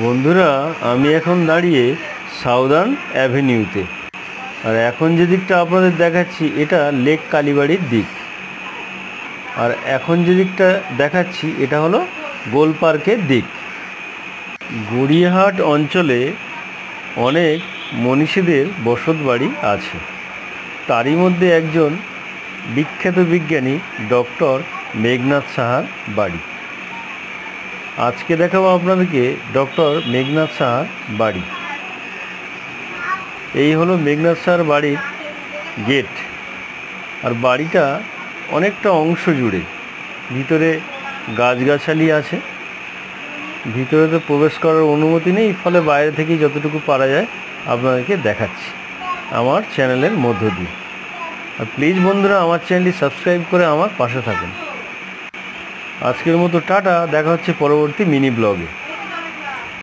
বন্ধুরা, আমি এখন দাঁড়িয়ে সাউদার্ন অ্যাভিনিউতে। আর এখন যে দিকটা আপনাদের দেখাচ্ছি এটা লেক কালীবাড়ির দিক। আর এখন যে দিকটা দেখাচ্ছি এটা হলো গোল পার্কের দিক। গড়িয়াহাট অঞ্চলে অনেক মনীষীদের বসত বাড়ি আছে। তারই মধ্যে একজন বিখ্যাত বিজ্ঞানী ডক্টর মেঘনাদ সাহার বাড়ি। আজকে দেখাবো আপনাদেরকে ডক্টর মেঘনাদ সাহার বাড়ি। এই হলো মেঘনাদ সাহার বাড়ির গেট। আর বাড়িটা অনেকটা অংশ জুড়ে, ভিতরে গাছগাছালি আছে। ভিতরে তো প্রবেশ করার অনুমতি নেই, ফলে বাইরে থেকেই যতটুকু পারা যায় আপনাদেরকে দেখাচ্ছি আমার চ্যানেলের মধ্য দিয়ে। আর প্লিজ বন্ধুরা, আমার চ্যানেলটি সাবস্ক্রাইব করে আমার পাশে থাকুন। আজকের মতো টাটা, দেখা হচ্ছে পরবর্তী মিনি ব্লগে।